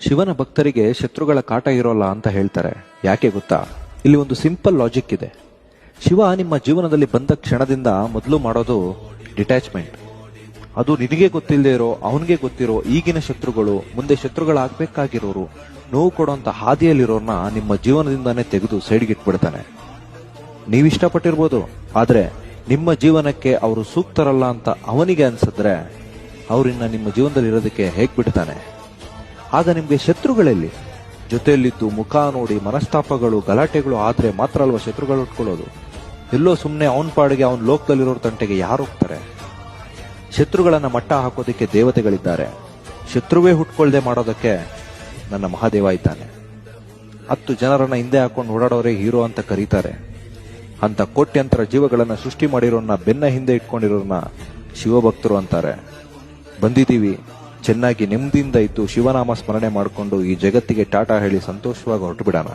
ಶಿವನ ಭಕ್ತರಿಗೆ ಶತ್ರುಗಳ ಕಾಟ ಇರೋಲ್ಲ ಅಂತ ಹೇಳ್ತಾರೆ. ಯಾಕೆ ಗೊತ್ತಾ? ಇಲ್ಲಿ ಒಂದು ಸಿಂಪಲ್ ಲಾಜಿಕ್ ಇದೆ. ಶಿವ ನಿಮ್ಮ ಜೀವನದಲ್ಲಿ ಬಂದ ಕ್ಷಣದಿಂದ ಮೊದಲು ಮಾಡೋದು ಡಿಟ್ಯಾಚ್ಮೆಂಟ್. ಅದು ನಿನಗೆ ಗೊತ್ತಿಲ್ಲದೆ ಇರೋ, ಅವನಿಗೆ ಗೊತ್ತಿರೋ ಈಗಿನ ಶತ್ರುಗಳು, ಮುಂದೆ ಶತ್ರುಗಳಾಗಬೇಕಾಗಿರೋರು, ನೋವು ಕೊಡುವಂತ ಹಾದಿಯಲ್ಲಿರೋರ್ನ ನಿಮ್ಮ ಜೀವನದಿಂದಾನೇ ತೆಗೆದು ಸೈಡ್ಗೆ ಇಟ್ಬಿಡ್ತಾನೆ. ನೀವಿಷ್ಟಪಟ್ಟಿರ್ಬೋದು, ಆದ್ರೆ ನಿಮ್ಮ ಜೀವನಕ್ಕೆ ಅವರು ಸೂಕ್ತರಲ್ಲ ಅಂತ ಅವನಿಗೆ ಅನ್ಸಿದ್ರೆ ಅವರಿನ್ನ ನಿಮ್ಮ ಜೀವನದಲ್ಲಿ ಇರೋದಕ್ಕೆ ಹೇಗ್ ಬಿಡ್ತಾನೆ? ಆಗ ನಿಮ್ಗೆ ಶತ್ರುಗಳಲ್ಲಿ ಜೊತೆಯಲ್ಲಿದ್ದು ಮುಖ ನೋಡಿ ಮನಸ್ತಾಪಗಳು ಗಲಾಟೆಗಳು ಆದ್ರೆ ಮಾತ್ರ ಅಲ್ವಾ ಶತ್ರುಗಳು ಉಟ್ಕೊಳ್ಳೋದು. ಎಲ್ಲೋ ಸುಮ್ಮನೆ ಅವನ ಪಾಡಿಗೆ ಅವನ ಲೋಕದಲ್ಲಿರೋರ್ ತಂಟೆಗೆ ಯಾರು ಹೋಗ್ತಾರೆ? ಶತ್ರುಗಳನ್ನ ಮಟ್ಟ ಹಾಕೋದಕ್ಕೆ ದೇವತೆಗಳಿದ್ದಾರೆ. ಶತ್ರುವೇ ಹುಟ್ಕೊಳ್ದೆ ಮಾಡೋದಕ್ಕೆ ನನ್ನ ಮಹಾದೇವ ಇದ್ದಾನೆ. 10 ಜನರನ್ನ ಹಿಂದೆ ಹಾಕೊಂಡು ಓಡಾಡೋರೇ ಹೀರೋ ಅಂತ ಕರೀತಾರೆ. ಅಂತ ಕೋಟ್ಯಂತರ ಜೀವಗಳನ್ನ ಸೃಷ್ಟಿ ಮಾಡಿರೋನ್ನ ಬೆನ್ನ ಹಿಂದೆ ಇಟ್ಕೊಂಡಿರೋರ್ನ ಶಿವಭಕ್ತರು ಅಂತಾರೆ. ಬಂದಿದ್ದೀವಿ, ಚೆನ್ನಾಗಿ ನೆಮ್ಮದಿಯಿಂದ ಇದ್ದು ಶಿವನಾಮ ಸ್ಮರಣೆ ಮಾಡಿಕೊಂಡು ಈ ಜಗತ್ತಿಗೆ ಟಾಟಾ ಹೇಳಿ ಸಂತೋಷವಾಗಿ ಹೊರಟು ಬಿಡೋಣ.